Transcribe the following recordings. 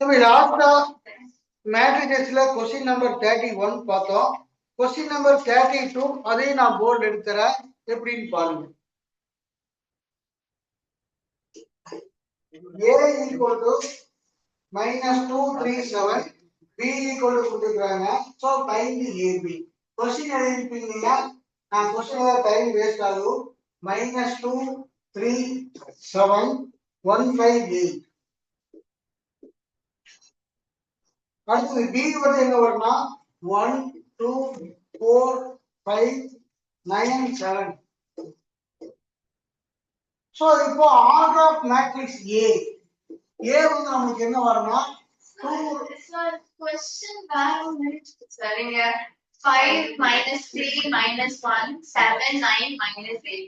So we last matrixல question number 31 பார்த்தோம். Question number 32 அதையும் நான் போர்டு எடுத்துறேன். எப்படின்னு பாருங்க. A equal to minus 237, B equal to கொடுத்துக்கிறாங்க. So find AB. Question எழுதிருப்பீங்க. நான் question டைம் வேஸ்ட் ஆகும். minus 2 3 7 1 5 8. அடுத்து B வந்து என்ன வரும்னா 1 2 4 5 9 7. சோ இப்போ ஆர்டர் ஆஃப் மேட்ரிக்ஸ் A வந்து நமக்கு என்ன வரும்னா 2 சார் क्वेश्चन வேற ஒன்னு சார் இங்க 5 -3 -1 7 9 -8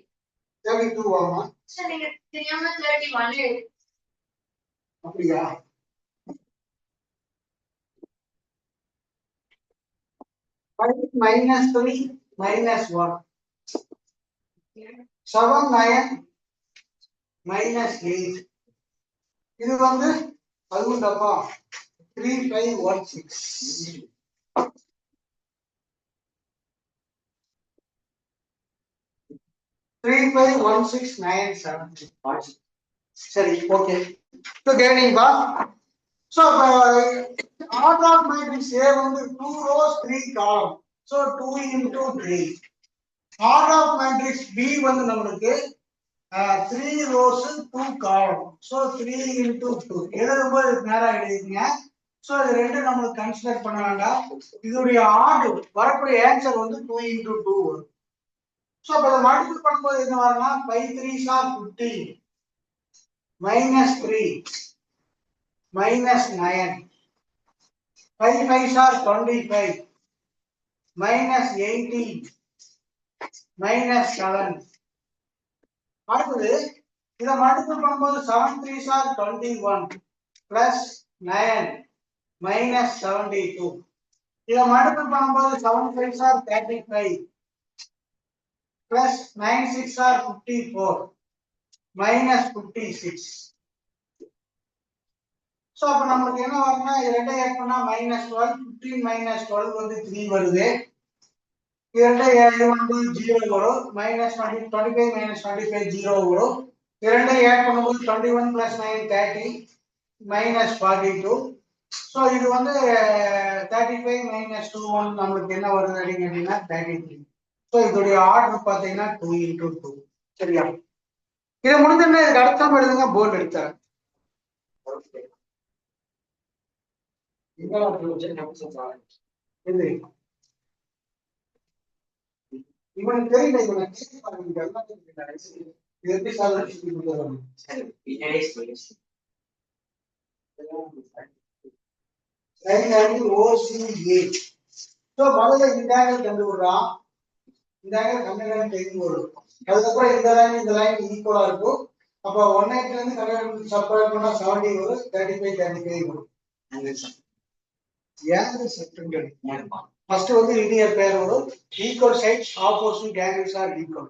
32 வருமா சார் நீங்க தெரியாம 31 அப்படியா minus 3 minus 1 7 9 minus 8 இது வந்து அதுவும் தப்பா 3 5 1 6 3 5 1 6 9 7 சரி ஓகே तो கேக்குறீங்களா so order of matrix A வந்து 2 rows 3 column so 2 into 3 order of matrix B வந்து நமக்கு 3 rows 2 column so 3 into 2 எழுதும்போது நேரா எழுதிங்க சோ இது ரெண்டு நமக்கு கன்சிடர் பண்ண வேண்டாம் இதோட ஆர்டர் வரக்கூடிய ஆன்சர் வந்து 2 into 2 வரும் சோ அப்ப இத மல்டிபிள் பண்ணும்போது என்ன வரும்னா 5 3s are 15 minus 3 minus 9 5 5s are 25 minus 18 minus 7 அடுத்து இத மல்டிபிள் பண்ணும்போது 7 3s are 21 plus 9 minus 72 இத மல்டிபிள் பண்ணும்போது 7 5s are 35 plus 9 6 are 54 minus 56 so அப்ப நமக்கு என்ன வரும்னா இரண்டை ஆட் பண்ணா -12 15 -12 வந்து 3 வருது இரண்டை ஆட் பண்ணும்போது 0 வரும் -25 -25 0 வரும் இரண்டை ஆட் பண்ணும்போது 21 + 9 30 -42 சோ இது வந்து 35 - 21 நமக்கு என்ன வருது அப்படினா 33 சோ இதோட ஆர்டர் பாத்தீங்கன்னா 2 into 2 சரியா இது முடிஞ்சதுன்னா இதுக்கு அடுத்த எழுதுங்க போர்டு எடுத்தேன் இவனுக்கு தெரியல எப்படி OCA சோ முதல்ல இந்த ஆங்கிள் கண்டுபிடுறான் இந்த ஆங்கிள் கண்டுபிடிக்க தெரிஞ்சு வரும் அதுக்கப்புறம் இந்த லைன் ஈக்குவலா இருக்கும் அப்ப 180 ல இருந்து கண்டுபிடிச்சு சப்ட்ராக்ட் பண்ணா 70 வரும் 35 வரும் angle subtended first வந்து linear pair வரும் equal sides opposite angles are equal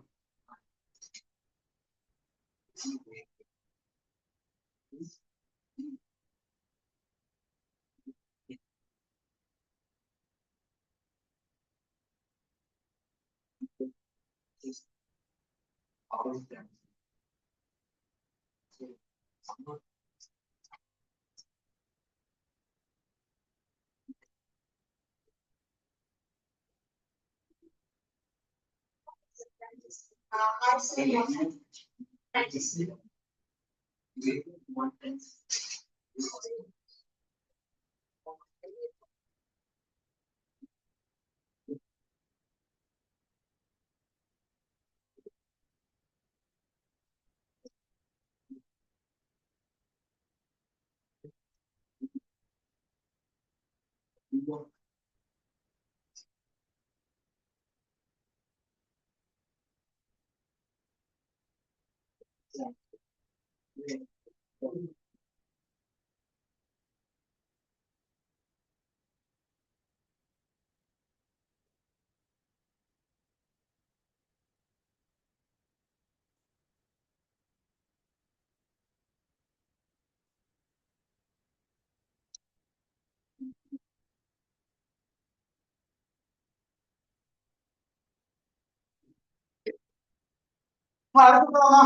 அடுத்து போலாமா?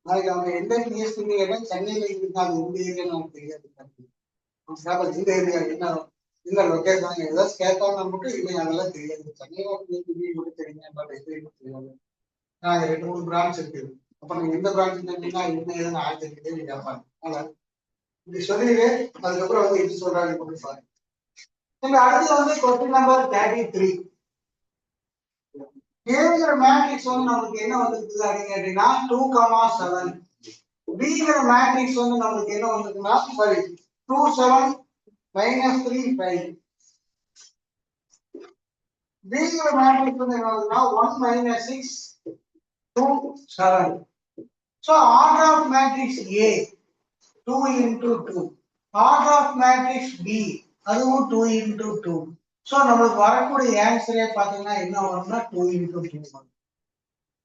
நாளைக்கு அவங்க எந்த பிஎஸ்பி கேட்டா சென்னையில இருக்காது, இந்த ஏரியா நமக்கு தெரியாது. இந்த ஏரியா என்ன இந்த லொக்கேஷன் ஏதாச்சும் கேட்டாங்க மட்டும் இல்லை, அதெல்லாம் தெரியாது. சென்னையில பிஎஸ்பி மட்டும் தெரியுங்க, பட் எதுவும் தெரியாது. நாங்க 2 3 பிரான்ச் இருக்கு. அப்ப நீங்க எந்த பிரான்ச் கேட்டீங்கன்னா என்ன ஏதுன்னு ஆயிரத்தி கேள்வி கேட்பாங்க. அதனால இப்படி சொல்லிடு, அதுக்கப்புறம் வந்து எப்படி சொல்றாங்க மட்டும் பாருங்க. அடுத்து வந்து கொஸ்டின் நம்பர் 33. ஏங்கிற மேட்ரிக்ஸ் வந்து நமக்கு என்ன வந்திருக்குது அப்படின்னு கேட்டீங்கன்னா 2,7. பிங்கிற மேட்ரிக்ஸ் வந்து நமக்கு என்ன வந்திருக்குன்னா சாரி 2 7 -3 5. பிங்கிற மேட்ரிக்ஸ் வந்து என்ன வருதுன்னா 1 - 6 2 7. So order of matrix A 2 into 2. Order of matrix B அதுவும் 2 into 2. So நமக்கு வரக்கூடிய ஆன்சரே பாத்தீங்கன்னா என்ன வரும்னா 2 into 2 வரும்.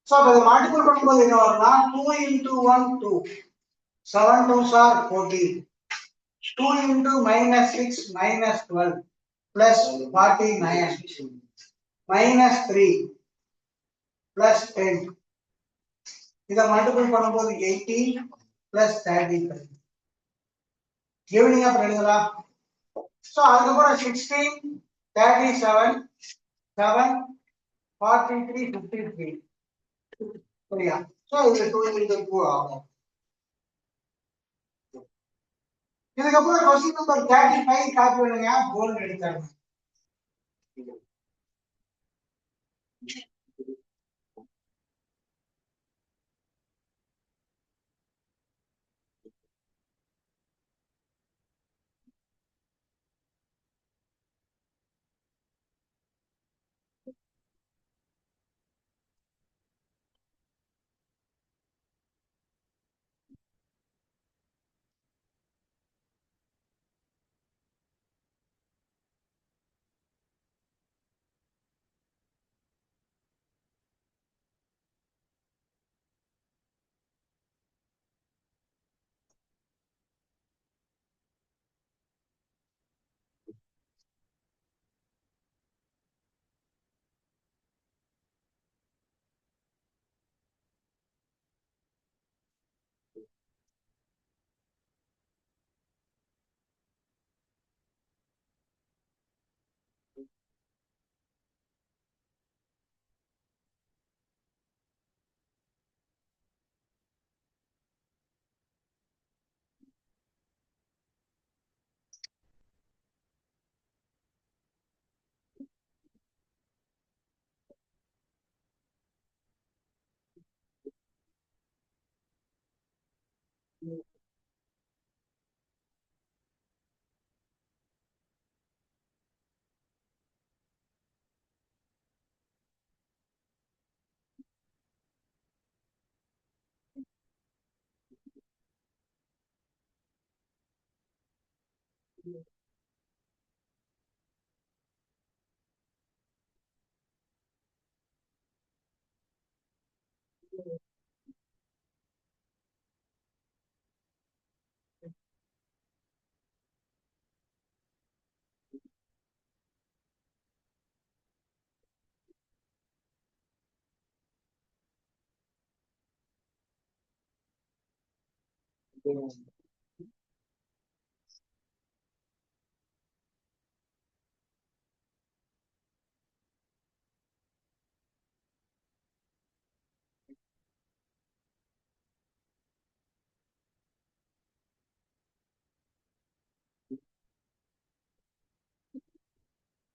So அதை மல்டிபிள் பண்ணும்போது என்ன வரும்னா 2 into 1 2. 7 2s are 14. 2 into -6 -12 plus 49 minus 3 plus 10. இதை மல்டிபிள் பண்ணும்போது 18 plus 35. ஈவினிங் அப்புறம் எழுதலாம். ஸோ அதுக்கப்புறம் 16 37 7 43 53 சரியா? ஸோ இது 2 ஆகும். இதுக்கப்புறம் கொஸ்டின் நம்பர் 35 காப்பி பண்ணுங்க, போல்ட் எடுத்தாங்க.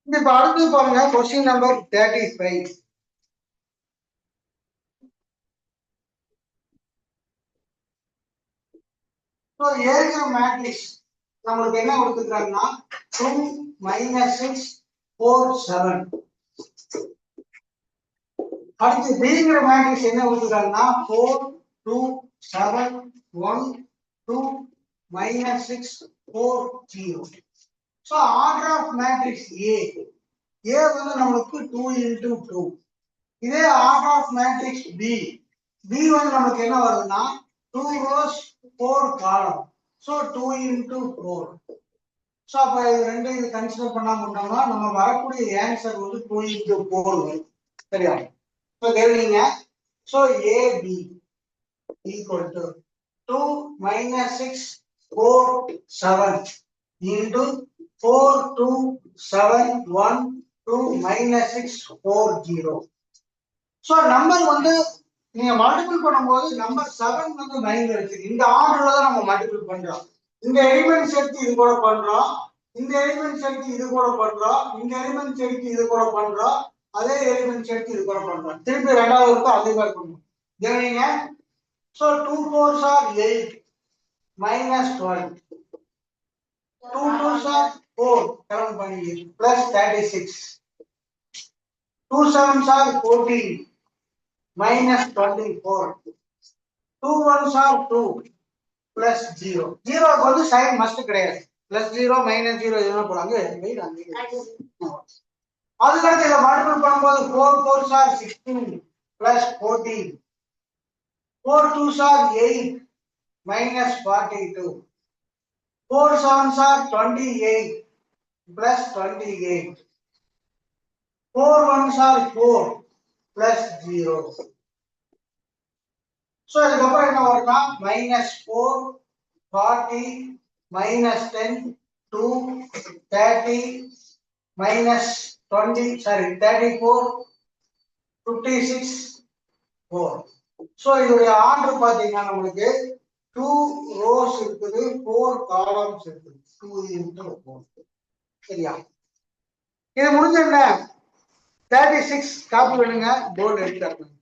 இப்ப அடுத்து பாருங்க கொஸ்டின் நம்பர் 35. ஸோ ஏங்கிற மேட்ரிக்ஸ் நம்மளுக்கு என்ன கொடுத்துருக்காங்கன்னா 2 - 6 4 7. அடுத்து பிங்கிற மேட்ரிக்ஸ் என்ன கொடுத்துருக்காங்கன்னா 4 2 7 1 2 -6 4 0. So order of matrix A வந்து நம்மளுக்கு 2 into 2. இதே ஆர்டர் ஆஃப் மேட்ரிக்ஸ் பி வந்து நமக்கு என்ன வருதுன்னா 2 rows 4 column. So 2 into 4. So அப்ப இது ரெண்டும் இது கன்சிடர் பண்ணாமட்டோம்னா நம்ம வரக்கூடிய ஆன்சர் வந்து 2 into 4 வரும். சரியா? ஸோ கேளுங்க. So AB equal to 2 - 6 4 7 into 4 2 7 1 2 -6 4 0. So number வந்து நீங்க மல்டிபிள் பண்ணும்போது நம்பர் 7 வந்து 9 இருக்கு. இந்த ஆர்டர்ல தான் நம்ம மல்டிபிள் பண்றோம். இந்த எலிமெண்ட்ஸ் எடுத்து இது கூட பண்றோம், இந்த எலிமெண்ட்ஸ் எடுத்து இது கூட பண்றோம், இந்த எலிமெண்ட்ஸ் எடுத்து இது கூட பண்றோம், அதே எலிமெண்ட்ஸ் எடுத்து இது கூட பண்றோம். திருப்பி ரெண்டாவது இருக்கும் அதே மாதிரி பண்ணுவோம். கவனிங்க. So 2 4s are 8 -12. 2 2s are 4 7 பண்ணி plus 36. 2 7s are 14 -24. 2 1s are 2 plus 0. 0 வந்து சைன் மஸ்ட் கிடையாது. plus 0 -0 எதுனா போறாங்க. அதுக்கடுத்து இதை மல்டிபிள் பண்ணும்போது 4 4s are 16 plus 14. 4 2s are 8 -42. 4 7s are 28 plus 28. 4 1s are 4 plus 0. So இதுக்கப்புறம் என்ன வரும்னா -4 40 -10 2 30 -20 34 56 4. ஸோ இதோடைய ஆர்டர் பாத்தீங்கன்னா நம்மளுக்கு 2 rows இருக்குது 4 columns இருக்குது 2 into 4. சரியா? இது முடிஞ்ச என்ன 36 காப்பி பண்ணுங்க, போர்டு எடுத்துக்கோங்க.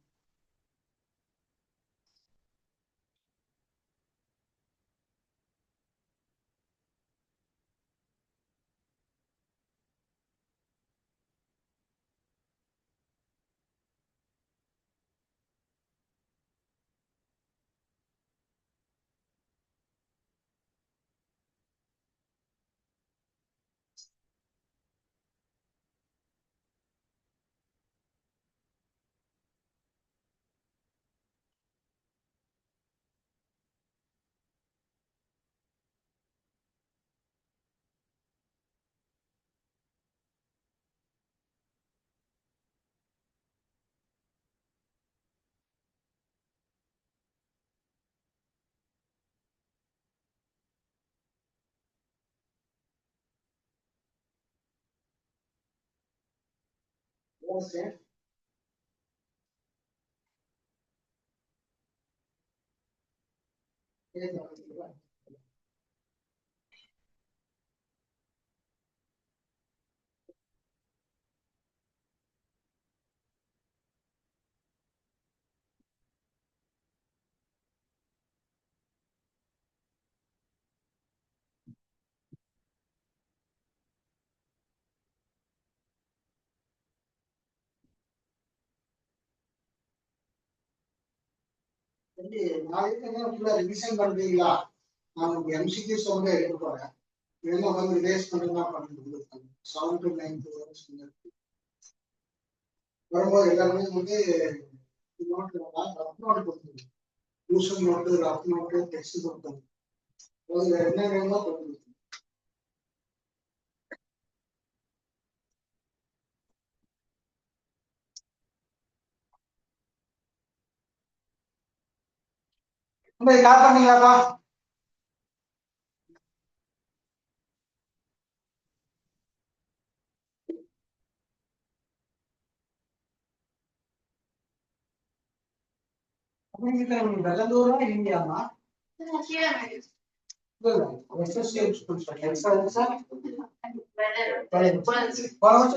Okay. நாளைக்கு ஃபுல்லா ரிவிஷன் பண்றீங்களா? நான் எம்சிக்யூஸ் வந்து எடுக்க போறேன். இதெல்லாம் வந்து ரிவைஸ் பண்ணலாம் பண்ணிட்டு 7 to 9 hours வரும்போது எல்லாருமே வந்து நோட் கொடுத்துருங்க. Tuition note, rough note, text கொடுத்துருங்க. அதுல என்ன வேணுமோ கொடுத்துருங்க. கால் பண்ணீங்களாப்பா? வெள்ள தூரம் இந்தியாமா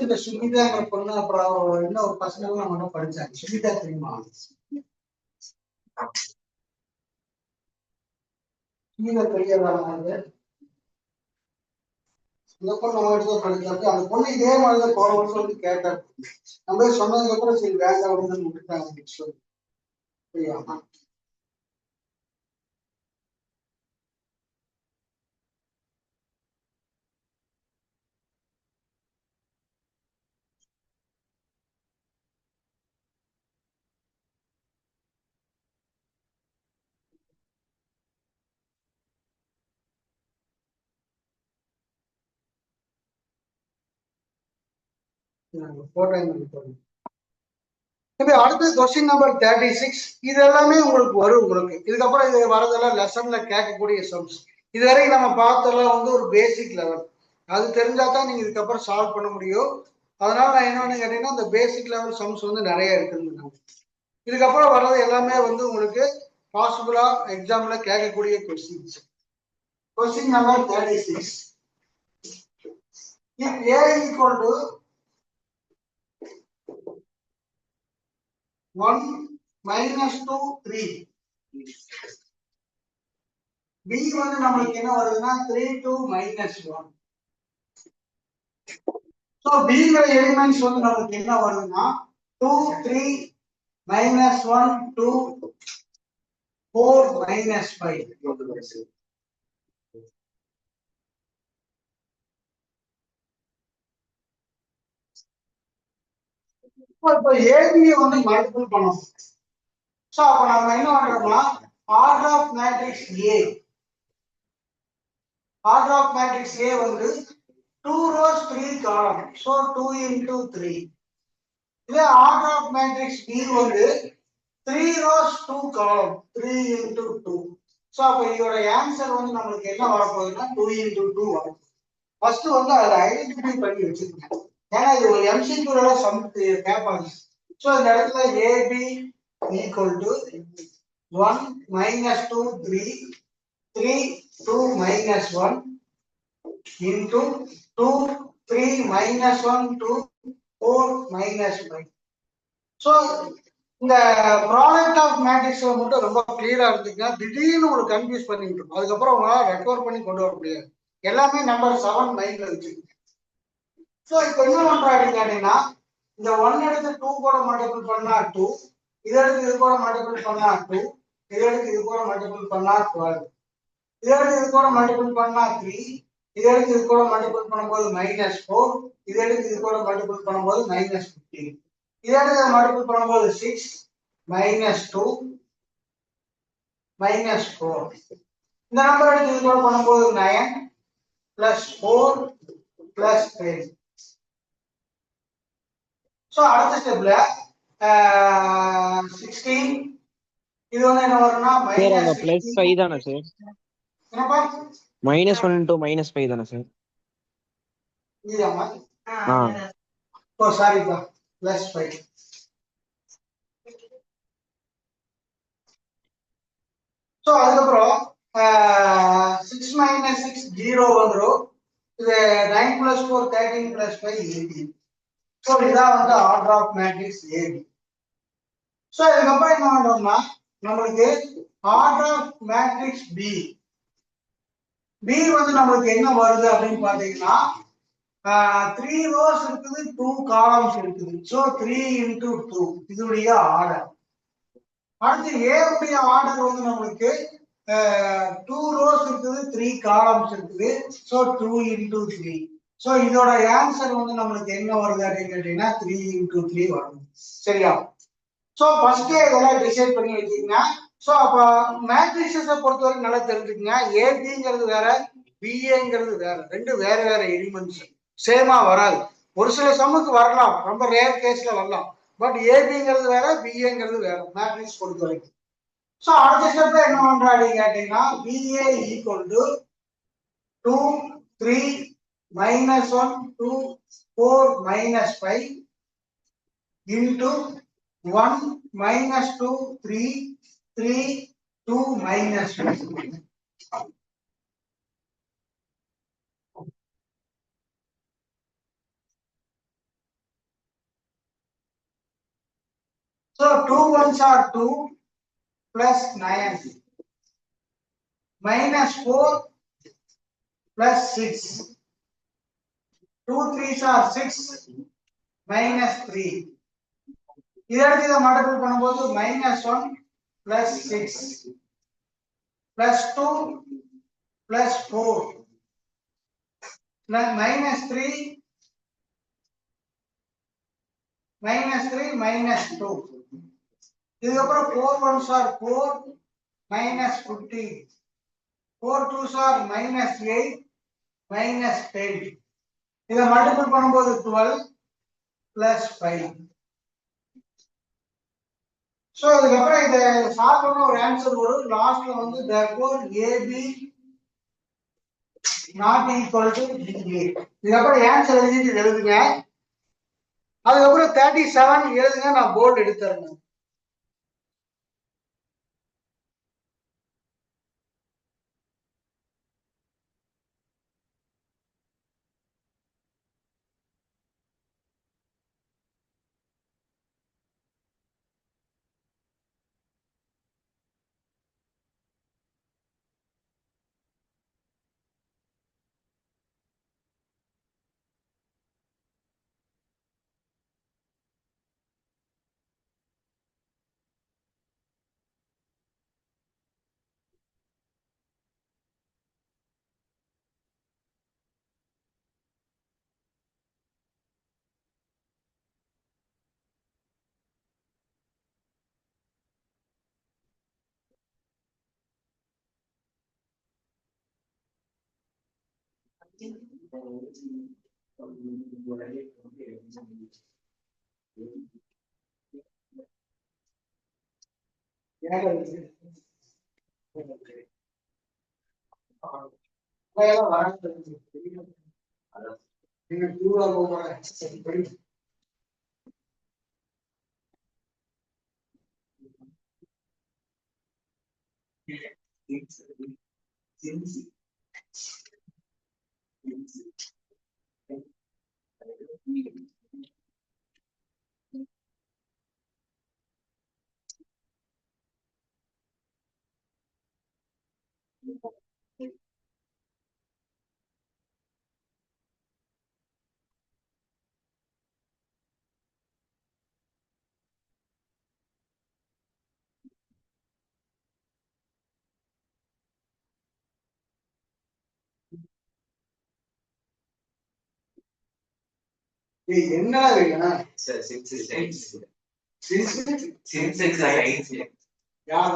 இந்த சுமிதாங்கிற பொண்ணு அப்புறம் இன்னொரு பசங்க நம்ம படிச்சாங்க. சுமிதா தெரியுமா? கீழே பெரியவராங்க இந்த பொண்ணு நம்ம இடத்துல படிச்சாரு அந்த பொண்ணு இதே மாதிரிதான் போன வருஷம் வந்து கேட்டாரு நம்ம சொன்னதுக்கு அப்புறம் சரி வேண்டாம் அப்படின்னு விட்டுட்டாங்க சரியா போட்டோ இப்ப அடுத்து கொஸ்டின் நம்பர் 36 இது எல்லாமே உங்களுக்கு வரும் உங்களுக்கு இதுக்கப்புறம் இது வரதெல்லாம் லெசன்ல கேட்கக்கூடிய சம்ஸ் இதுவரை நம்ம பார்த்ததெல்லாம் வந்து ஒரு பேசிக் லெவல் அது தெரிஞ்சா தான் நீங்க இதுக்கப்புறம் சால்வ் பண்ண முடியும் அதனால நான் என்னன்னு கேட்டீங்கன்னா இந்த பேசிக் லெவல் சம்ஸ் வந்து நிறைய இருக்குன்னு இதுக்கப்புறம் வர்றது எல்லாமே வந்து உங்களுக்கு பாசிபிளா எக்ஸாம்ல கேட்கக்கூடிய questions question number 36 if a equal to 1 minus 2 3 b வந்து நமக்கு என்ன வருதுன்னா 3 2 minus 1 so b ங்கற எலிமெண்ட்ஸ் வந்து நமக்கு என்ன வருதுன்னா 2 3 minus 1 2 4 minus 5 இப்போ AB வந்து மல்டிபிள் பண்ணணும் சோ அப்ப நம்ம என்ன பண்றோம்னா ஆர்டர் ஆஃப் மேட்ரிக்ஸ் A வந்து 2 rows 3 column so 2 into 3 இதே ஆர்டர் ஆஃப் மேட்ரிக்ஸ் B வந்து 3 rows 2 column 3 into 2 சோ அப்ப இதோட ஆன்சர் வந்து நமக்கு என்ன வர போகுதுன்னா 2 into 2 வரும் ஃபர்ஸ்ட் வந்து அதை ஐடென்டிஃபை பண்ணி வச்சிருக்கேன் ஏன்னா இது ஒரு MCQ சம் கேட்பாங்க சோ இந்த இடத்துல AB equal to 1 minus 2 3 3 2 minus 1 into 2 3 minus 1 2 4 minus 5 so இந்த ப்ராடக்ட் ஆஃப் மேட்ரிக்ஸ் மட்டும் ரொம்ப கிளியரா இருந்துச்சுன்னா திடீர்னு ஒரு கன்ஃபியூஸ் பண்ணிட்டு அதுக்கப்புறம் உங்களால ரெக்கவர் பண்ணி கொண்டு வர முடியாது எல்லாமே நம்பர் 7 மைண்ட்ல வச்சுக்கோங்க சோ இப்போ என்ன பண்றாங்க கேட்டீங்கன்னா இந்த 1 எடுத்து 2 கூட மல்டிபிள் பண்ணா 2 இத எடுத்து இது கூட மல்டிபிள் பண்ணா 2 இத எடுத்து இது கூட மல்டிபிள் பண்ணா 12 இத எடுத்து இது கூட மல்டிபிள் பண்ணா 3 இத எடுத்து இது கூட மல்டிபிள் பண்ணும்போது -4 இத எடுத்து இது கூட மல்டிபிள் பண்ணும்போது -15 இத எடுத்து மல்டிபிள் பண்ணும்போது 6 -2 -4 இந்த நம்பர் எடுத்து இது கூட பண்ணும்போது 9 +4 +10 சோ அடுத்த ஸ்டெப்ல 16 இது வந்து என்ன வரும்னா -5 தானே சார் என்னப்பா -1 into -5 தானே சார் இதுமா ஓ சாரிப்பா +5 சோ அதுக்கப்புறம் 6 - 6 0 வந்துரும் இது 9 + 4 13 + 5 18 சோ இதான் வந்து order of matrix AB so இதுக்கப்புறம் என்ன பண்றோம்னா நம்மளுக்கு ஆர்டர் ஆஃப் மேட்ரிக்ஸ் B வந்து நம்மளுக்கு என்ன வருது அப்படின்னு பாத்தீங்கன்னா 3 rows இருக்குது 2 columns இருக்குது சோ 3 into 2 இதுடைய ஆர்டர் அடுத்து A உடைய ஆர்டர் வந்து நம்மளுக்கு 2 rows இருக்குது 3 columns இருக்குது சோ 2 into 3 சோ இதோட ஆன்சர் வந்து நம்மளுக்கு என்ன வருது அப்படின்னு கேட்டீங்கன்னா 3 into 3 வரும் சரியா சோ ஃபர்ஸ்ட் இதெல்லாம் டிசைட் பண்ணி வச்சீங்கன்னா சோ அப்ப மேட்ரிக்ஸை பொறுத்தவரைக்கும் நல்லா தெரிஞ்சுக்கங்க ஏபிங்கிறது வேற பிஏங்கிறது வேற ரெண்டு வேற வேற எலிமெண்ட்ஸ் சேமா வராது ஒரு சில சம்முக்கு வரலாம் ரொம்ப ரேர் கேஸ்ல வரலாம் பட் ஏபிங்கிறது வேற பிஏங்கிறது வேற மேட்ரிக்ஸ் பொறுத்த வரைக்கும் சோ அடுத்த ஸ்டெப்ல என்ன பண்றாங்க கேட்டீங்கன்னா BA equal to 2 3 -1 2 4 -5 into 1 -2 3 3 2 -1 so 2 ones are 2 plus 9 minus 4 plus 6. 2 3s are 6 minus 3. இதற்கு இதை மல்டிபிள் பண்ணும்போது minus 1 plus 6 plus 2 plus 4 plus minus 3 minus 2. இதுக்கப்புறம் 4 1s are 4 minus 15. 4 2s are minus 8 minus 10. இதை மல்டிபிள் பண்ணும்போது 12 plus 5. சோ இதுக்கப்புறம் இதை solve பண்ண ஒரு ஆன்சர் வரும். லாஸ்ட்ல வந்து therefore AB not equal to BA. இதுக்கப்புறம் ஆன்சர் எழுதிட்டு எழுதுங்க. அதுக்கப்புறம் 37 எழுதுங்க, நான் போர்டு எடுத்துறேன். என்ன வேணும் சார் 6 சயின்ஸ் யார்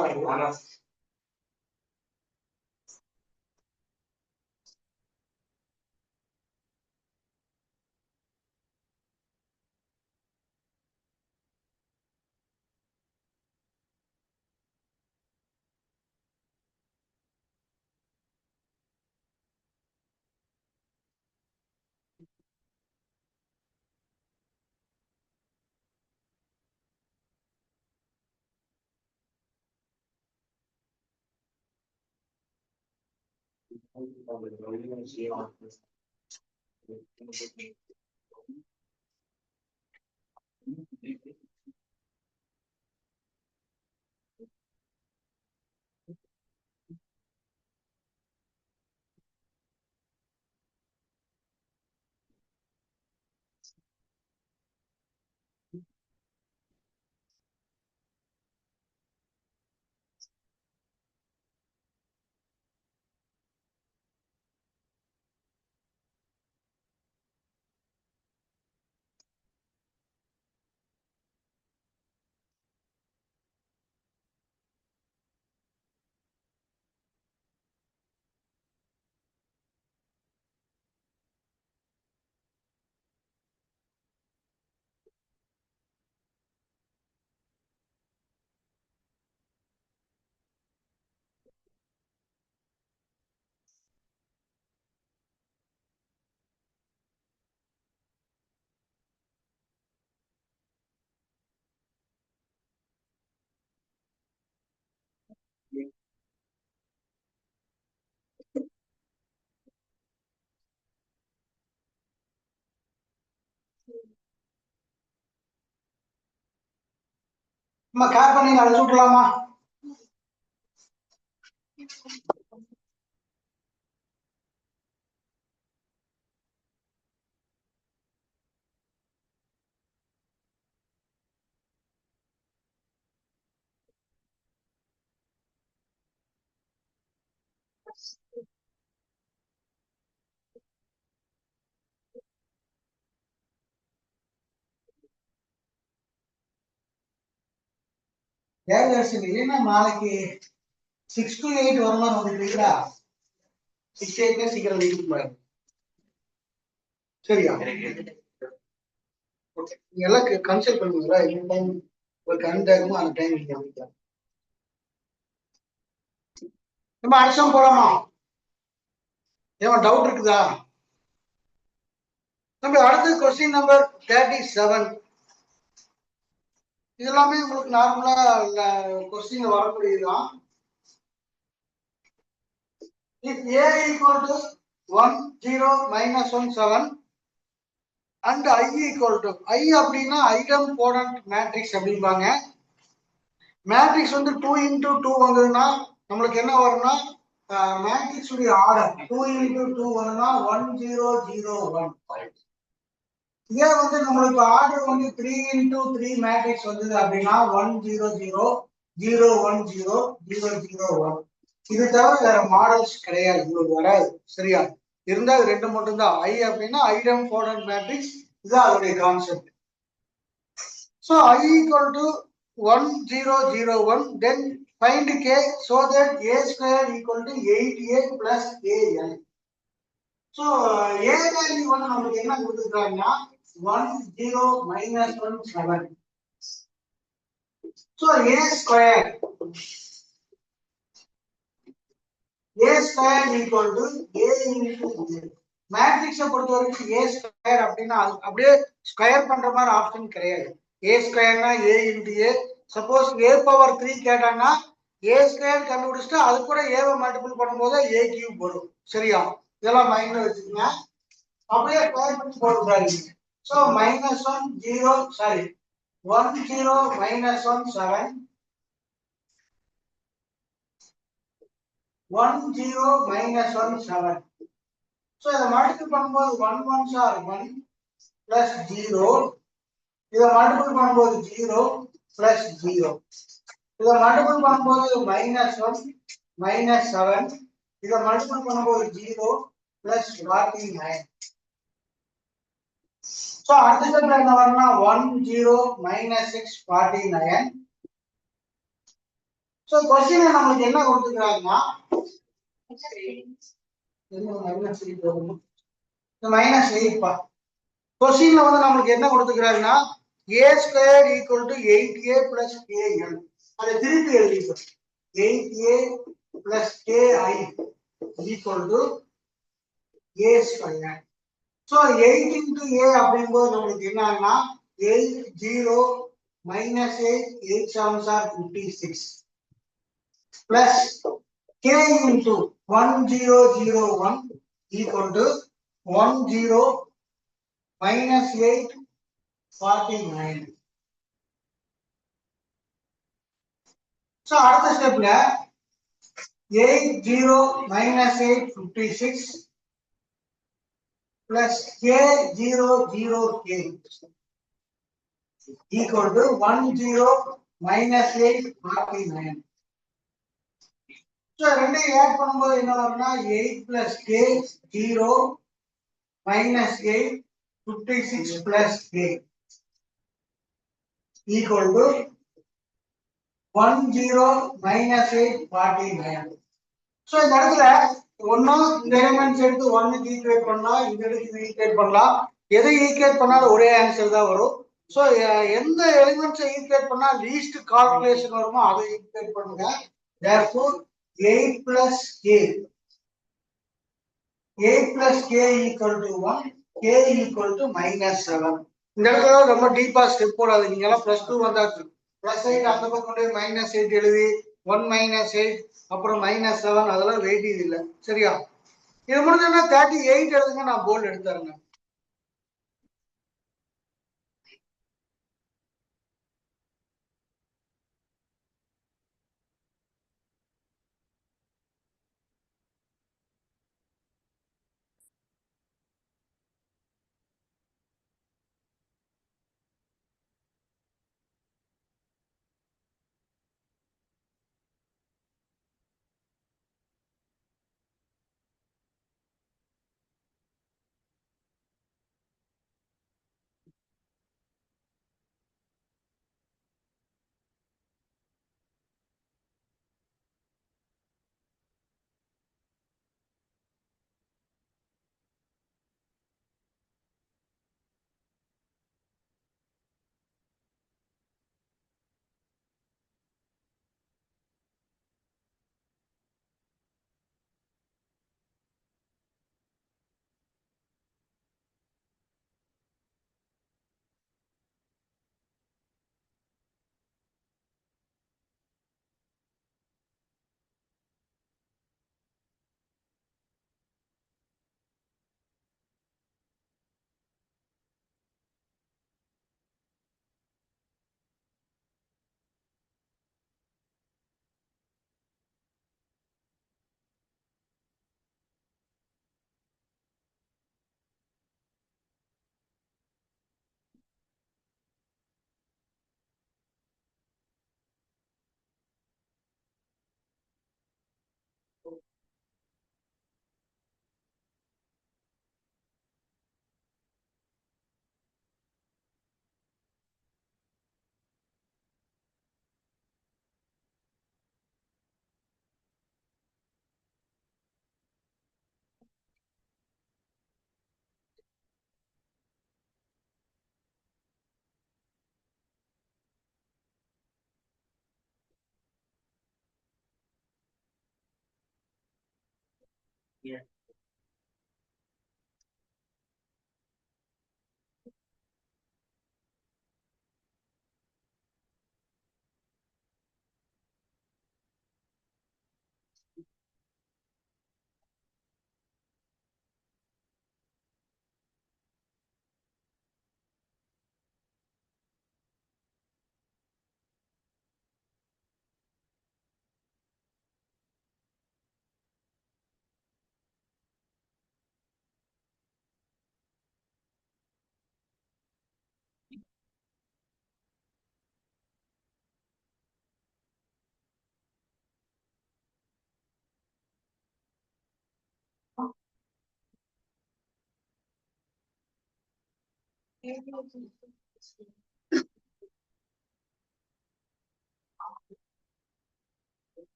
நம்ம கேர் பண்ணி அழைச்சு விட்டுலாமா? இல்லைன்னா நாளைக்கு 6 to 8 வரமா வந்துருக்கீங்களா? 6 8 சீக்கிரம் வீட்டுக்கு போயிடும். சரியா? ஓகே, நீங்க எல்லாம் கன்சல்ட் பண்ணுவீங்களா? என்ன டைம் உங்களுக்கு அன்டைமோ அந்த டைம் நீங்க வந்துக்கலாம். நம்ம அடுத்தம் போலாமா? ஏன் டவுட் இருக்குதா? நம்ம அடுத்த கொஸ்டின் நம்பர் 37. இது எல்லாமே உங்களுக்கு நார்மலா question வரக்கூடியதுதான். If A equal to 1 0 minus 1 7 and I equal to I அப்படின்னா ஐடம்போடன்ட் மேட்ரிக்ஸ் அப்படிம்பாங்க. மேட்ரிக்ஸ் வந்து 2 into 2 வந்ததுன்னா நம்மளுக்கு என்ன வரும்னா மேட்ரிக்ஸ் உடைய ஆர்டர் 2 into 2 வரும்னா 1 0 0 1. இதே வந்து நம்மளுக்கு ஆர்டர் வந்து 3 into 3 மேட்ரிக்ஸ் வந்தது அப்படின்னா 1 0 0 0 1 0 0 0 1. இது தவிர வேற மாடல்ஸ் கிடையாது, உங்களுக்கு வராது. சரியா? இருந்தா அது ரெண்டு மட்டும் தான். ஐ அப்படின்னா ஐடம்போடன்ட் மேட்ரிக்ஸ், இதுதான் அதோடைய concept. So I equal to 1 0 0 1, then find k so that a square equal to 8a plus al. So a value வந்து நமக்கு என்ன கொடுத்துருக்காங்கன்னா 1 0 minus 1 7. So a square equal to a into a. மேட்ரிக்ஸை பொறுத்த வரைக்கும் a ஸ்கொயர் அப்படின்னா அப்படியே square பண்ற மாதிரி ஆப்ஷன் கிடையாது. a ஸ்கொயர்னா a into a. Suppose a power 3 கேட்டாங்கன்னா a ஸ்கொயர் கண்டுபிடிச்சிட்டு அது கூட a-வை மல்டிபிள் பண்ணும்போது a கியூப் வரும். சரியா? இதெல்லாம் மைண்ட்ல வச்சுக்கோங்க. அப்படியே ஸ்கொயர் பண்ணி போட்டுறாங்க. So -1 0 sorry 1 0 -1 7 1 0 -1 7. So இதை மல்டிபிள் பண்ணும்போது 1 1s are 1 plus 0. இதை மல்டிபிள் பண்ணும்போது 0 plus 0. இதை மல்டிபிள் பண்ணும்போது -1 -7. இதை மல்டிபிள் பண்ணும்போது 0 plus 49. So அடுத்த ஸ்டெப்ல என்ன வரும்னா 1 0 -6 49. So क्वेश्चन நமக்கு என்ன கொடுத்திருக்காங்கன்னா -8 பா. क्वेश्चनல வந்து நமக்கு என்ன கொடுத்திருக்காங்கன்னா a square equal to 8a plus kl. அதை திருப்பி எழுதிப்போம். 8a plus ki equal to a square. So 8 into a அப்படிங்கும்போது நமக்கு என்னன்னா 8 0 -8 8 7s are 56 plus k into 1 0 0 1 equal to 1 0 -8 49. So அடுத்த ஸ்டெப்ல 8 0 -8 56 plus k 0 0 k equal to 1 0 -8 49. So ரெண்டையும் add பண்ணும்போது என்ன வரும்னா 8 plus k 0 -8 56 plus k equal to 1 0 -8 49. So இந்த இடத்துல ஒண்ணு இந்த எலிமெண்ட்ஸ் எடுத்து 1 க்கு ஈக்குவேட் பண்ணலாம், இந்த இடத்துக்கு ஈக்குவேட் பண்ணலாம். எதை ஈக்குவேட் பண்ணாலும் ஒரே ஆன்சர் தான் வரும். சோ எந்த எலிமெண்ட்ஸை ஈக்குவேட் பண்ணா லீஸ்ட் கால்குலேஷன் வருமோ அதை ஈக்குவேட் பண்ணுங்க. therefore 8 plus k equal to 1, k equal to -7. இந்த இடத்துல ரொம்ப டீப்பா ஸ்டெப் போடாது. நீங்க எல்லாம் +2 வந்தாச்சு. +8 அந்த பக்கம் கொண்டு -8 எழுதி 1 -8 அப்புறம் -7 அதெல்லாம் வெயிட் இல்ல. சரியா? இது முடிஞ்சா 38 எழுதுங்க, நான் போல்ட் எடுத்துறேங்க.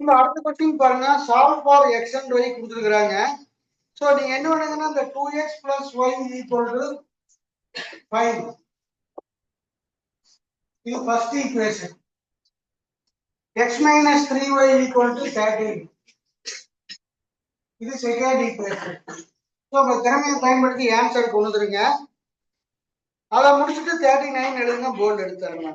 இந்த அடுத்த கொஸ்டின் பாருங்க, solve for X and Y கொடுத்துருக்காங்க. சோ நீங்க என்ன பண்ணுங்கன்னா இந்த 2x plus y equal to 5. இது first equation. x minus 3y equal to 13. இது செகண்ட் ஈக்குவேஷன். சோ உங்க திறமையை பயன்படுத்தி ஆன்சர் கொண்டு வந்துருங்க. அதை முடிச்சுட்டு 39 எழுதுங்க, போல்ட் எடுத்துருங்க.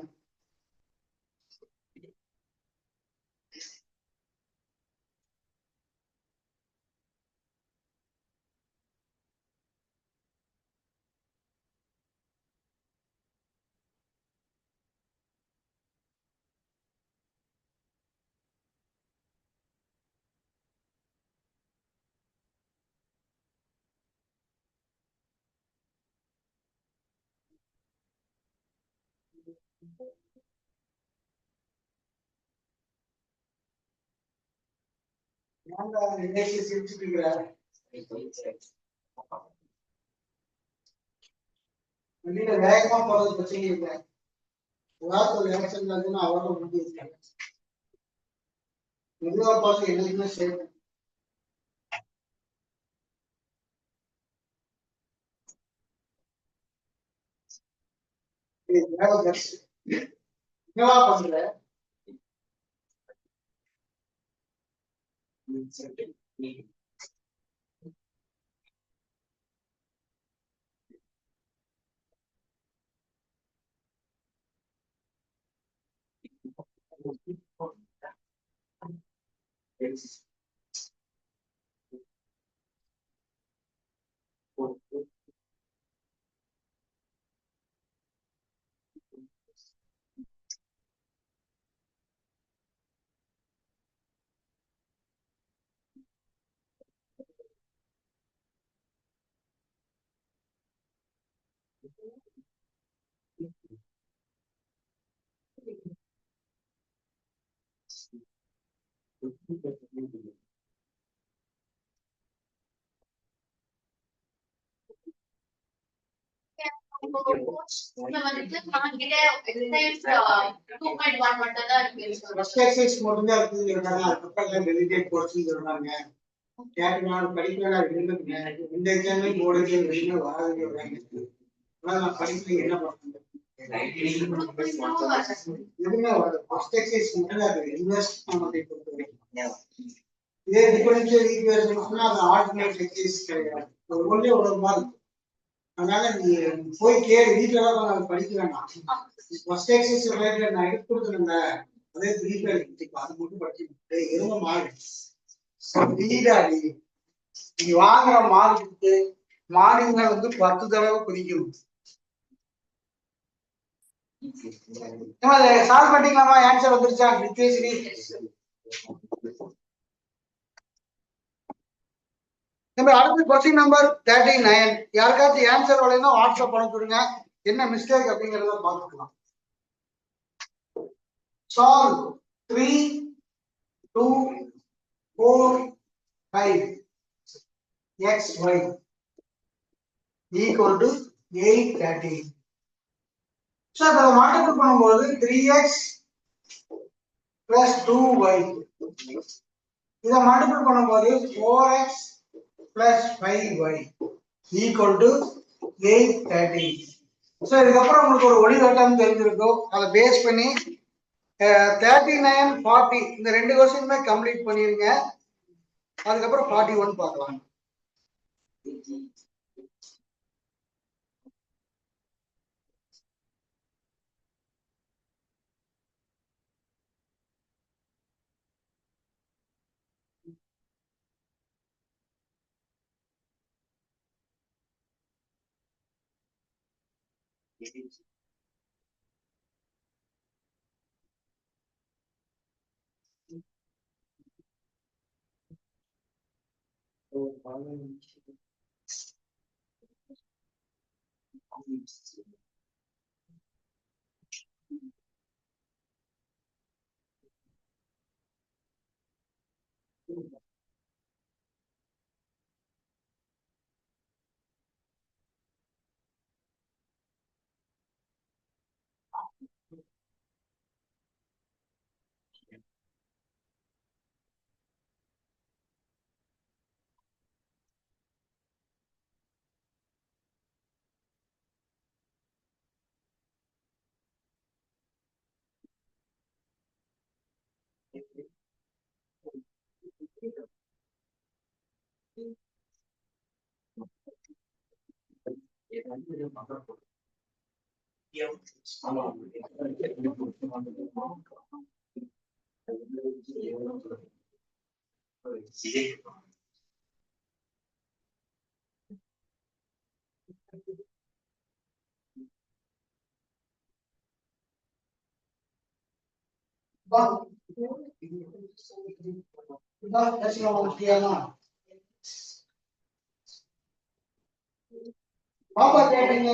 வெளியில வேகமா போறது பிரச்சனை இல்லை. ஏதாவது ஒரு ஆக்சன் ஆகுதுன்னா அவ்வளவு முடிஞ்சு இருக்காங்க. மெதுவா பார்த்து எல்லாருமே சேஃப். என்னவா பண்ற? அதனால நீ போய் கேளு, வீட்டுல தான் படிக்க வேண்டாம். ஃபர்ஸ்ட் எக்ஸசைஸ் ரிலேட்டட் நான் எடுத்து கொடுத்துருங்க, அதே வீட்டுல அது மட்டும் படிச்சு எரும மாடு வீடாடி நீ வாங்குற மாடுக்கு மாடுங்க வந்து 10 தடவை குதிக்கணும். சால்வ் பண்ணிக்கலாமா? ஆன்சர் வந்துருச்சா? நித்யஸ்ரீ நம்ம அடுத்து கொஸ்டின் நம்பர் 39. யாருக்காச்சும் ஆன்சர் வரலைன்னா வாட்ஸ்அப் அனுப்பிடுங்க. என்ன மிஸ்டேக் அப்படிங்கறத பார்த்துக்கலாம். Solve 3, 2, 4, 5 x y equal to 830. So அதை மல்டிபிள் பண்ணும்போது 3x plus 2y, இதை மல்டிபிள் பண்ணும்போது 4x plus 5y equal to 830. So இதுக்கப்புறம் உங்களுக்கு ஒரு ஒளிவட்டம் தெரிஞ்சிருக்கும். அதை பேஸ் பண்ணி 39, 40 இந்த ரெண்டு கொஸ்டினுமே கம்ப்ளீட் பண்ணிருங்க. அதுக்கப்புறம் 41 பார்க்கலாம். பாப்பா கேட்டீங்க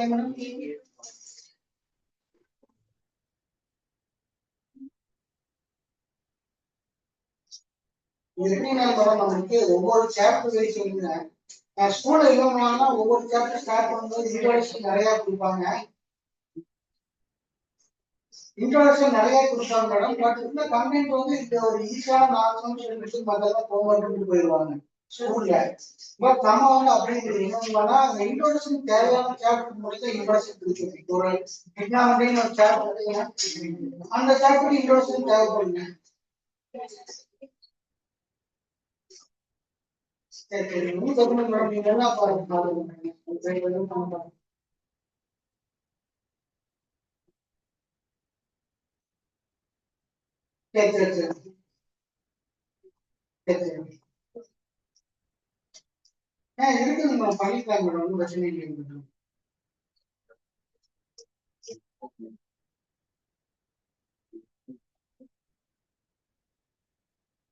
நமக்கு ஒவ்வொரு சாப்டர் சொல்லுங்க. ஸ்கூல்ல இல்லைன்னா ஒவ்வொரு சாப்டர் ஸ்டார்ட் பண்ணும்போது இன்ட்ரோடக்ஷன் நிறைய கொடுப்பாங்க. மேடம். பட் இந்த கண்டென்ட் வந்து இந்த ஒரு ஈஸியான நாலேஜ் மத்தெல்லாம் ஹோம்வொர்க் போயிடுவாங்க ஸ்கூல்ல. பட் நம்ம வந்து அப்படி என்னன்னா அந்த இன்ட்ரோடக்ஷன் தேவையான சாப்டர் முடிச்சா இன்ட்ரோடக்ஷன் கொடுத்துருக்கு. ஒரு எக்ஸாம்பிள் ஒரு சாப்டர் அந்த சாப்டர் இன்ட்ரோடக்ஷன் தேவைப்படுங்க. சரி மேடம் நீங்க என்ன பாருங்க. சரி சரி சரி சரி சரி இருக்குங்க மேடம், பண்ணிக்கலாம் மேடம், ஒன்றும் பிரச்சனை இல்லைங்க மேடம்.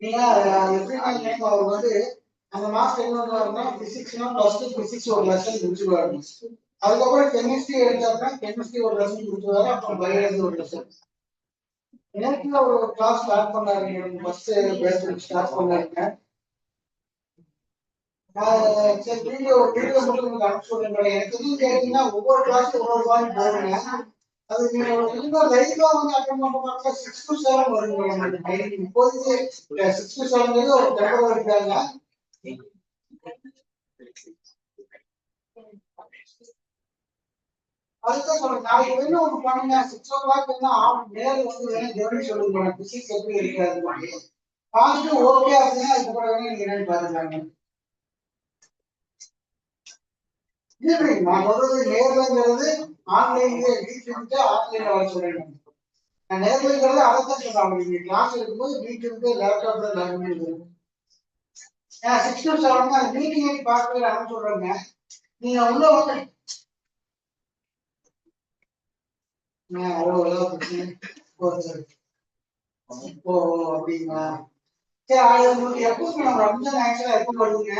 நீங்க எப்படின்னா அவர் வந்து அந்த மாசம் என்ன பண்ணுவாருன்னா பிசிக்ஸ்னா ஃபர்ஸ்ட் பிசிக்ஸ் ஒரு லெசன் முடிச்சுடுவாரு. அதுக்கப்புறம் கெமிஸ்ட்ரி எடுத்தாருன்னா கெமிஸ்ட்ரி ஒரு லெசன் முடிச்சுடுவாரு. அப்புறம் பயாலஜி ஒரு லெசன். நேரத்துல ஒரு கிளாஸ் ஸ்டார்ட் பண்ணாருங்க. ஃபர்ஸ்ட் பேசிக் ஸ்டார்ட் பண்ணாருங்க. சரி வீடியோ மட்டும் உங்களுக்கு அனுப்பிச்சு விடுங்க. எனக்கு எதுவும் கேட்டீங்கன்னா ஒவ்வொரு கிளாஸும் ஒவ்வொரு மாதிரி போடுங்க. அது நீங்க லைவா வந்து அட்டெண்ட் பண்ற 6 to 7 வருங்க. இப்போதைக்கு 6 to 7 ஒரு தடவை இருக்காங்க. அதுதான் சொல்றேன். நாளைக்கு வேணும் ஒன்று பண்ணுங்க. 6 o'clock வந்து நேரில் வந்து வேணும் கவனிச்சு சொல்லுங்க. பிசிக்ஸ் எப்படி இருக்காது பார்த்துட்டு ஓகே அப்படின்னா அதுக்கப்புறம் வேணும் நீங்க என்னன்னு பாருங்க. நான் சொல்றது நேர்லங்கிறது ஆன்லைன்ல வீட்டுல இருந்து ஆன்லைன்ல வர சொல்றேன். நான் நேர்லங்கிறது அதைத்தான் சொல்றேன். நீங்க கிளாஸ் எடுக்கும்போது வீட்டுல இருந்து லேப்டாப்ல லேர்ன் பண்ணிடுறேன். 6 to 7 அந்த மீட்டிங் பார்க்கவே அனுப்பிச்சு சொல்றேங்க. நீங்க உள்ள வந்து ஓ அப்படிங்களா? சரி உங்களுக்கு எப்போ ரம்ஜான் ஆக்சுவலா எப்போ வருவீங்க?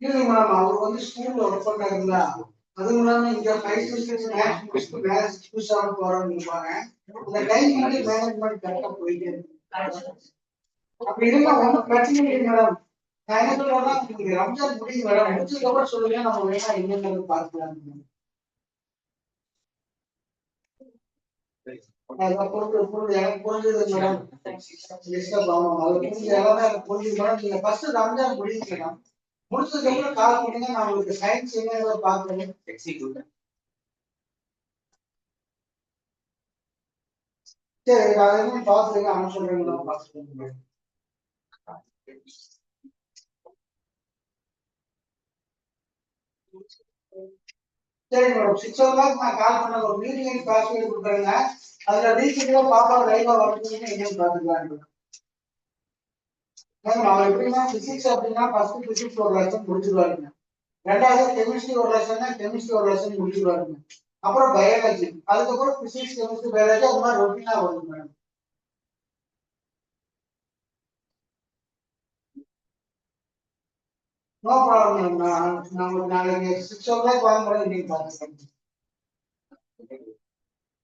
இல்ல மேடம் அவர் வந்து ஸ்கூல்ல ஒர்க் பண்றாருங்களா, அதுவும் இல்லாம இங்க 5 to 6 மேத்ஸ் புதுசாக போறோம்னு இருப்பாங்க. அந்த டைம் வந்து மேனேஜ்மெண்ட் கரெக்டா போயிட்டே இருக்கு. அப்படி இருந்தா ஒன்றும் பிரச்சனை இல்லை மேடம். நான் என்ன சொல்றேன்னா, உங்களுக்கு ரம்ஜான் முடியுது மேடம், முடிச்சதுக்கு அப்புறம் சொல்லுங்க, நம்ம வேணா என்னென்னு பார்க்கலாம். எனக்கு புரிஞ்சது மேடம். டிஸ்டர்ப் ஆகும், அது புரிஞ்சு எல்லாமே எனக்கு புரிஞ்சுது மேடம். நீங்க ஃபர்ஸ்ட் ரம்ஜான் முடியுது மேடம், முடிச்சதுக்கு அப்புறம் கால் பண்ணுங்க, நான் உங்களுக்கு சயின்ஸ் என்ன பார்க்கணும். சரி, நான் என்ன பார்த்துருங்க, அவன் சொல்றேன் நான் பார்த்துக்கோங்க. சரி மேடம், 6 o'clock நான் கால் பண்ண ஒரு மீட்டிங் பாஸ்வேர்டு கொடுக்குறேங்க. அதுல ரீசெண்டா பாப்பா லைவா வரணும்னு என்னன்னு பாத்துக்கலாம் மேடம். அவர் எப்படின்னா பிசிக்ஸ் அப்படின்னா ஃபர்ஸ்ட் பிசிக்ஸ் ஒரு லெசன் முடிச்சிருவாருங்க, ரெண்டாவது கெமிஸ்ட்ரி ஒரு லெசன், கெமிஸ்ட்ரி ஒரு லெசன் முடிச்சிருவாருங்க, அப்புறம் பயாலஜி, அதுக்கப்புறம் பிசிக்ஸ் கெமிஸ்ட்ரி பயாலஜி அது மாதிரி ரொட்டீனா வரும் மேடம். No problem madam. நான் நாளைக்கு 6 o'clock வாங்க நீங்க பாத்துக்கோங்க.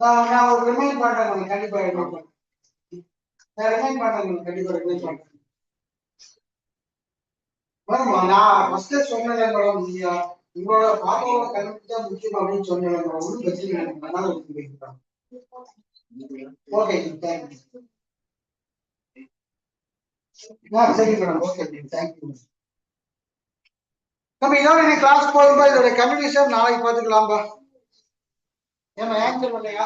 நான் ஒரு ரிமைண்ட் பண்றேன் மேடம், கண்டிப்பா ரிமைண்ட் பண்றேன். நான் ரிமைண்ட் பண்றேன் மேடம், கண்டிப்பா ரிமைண்ட் பண்றேன் மேடம். நான் ஃபர்ஸ்டே சொன்னேன் மேடம், நீங்க உங்களோட பாப்பாவோட கல்வி தான் முக்கியம் அப்படின்னு சொன்னேன் மேடம். ஒன்றும் பிரச்சனை இல்லை மேடம், அதனால ஒத்துக்கிறேன். Okay thank you. சரி மேடம், ஓகே தேங்க்யூ. நம்ம இதோட நீ கிளாஸ் போகும்போது இதோட கம்யூனிகேஷன் நாளைக்கு பார்த்துக்கலாம்பா. ஏமா ஆன்சர் பண்ணலையா?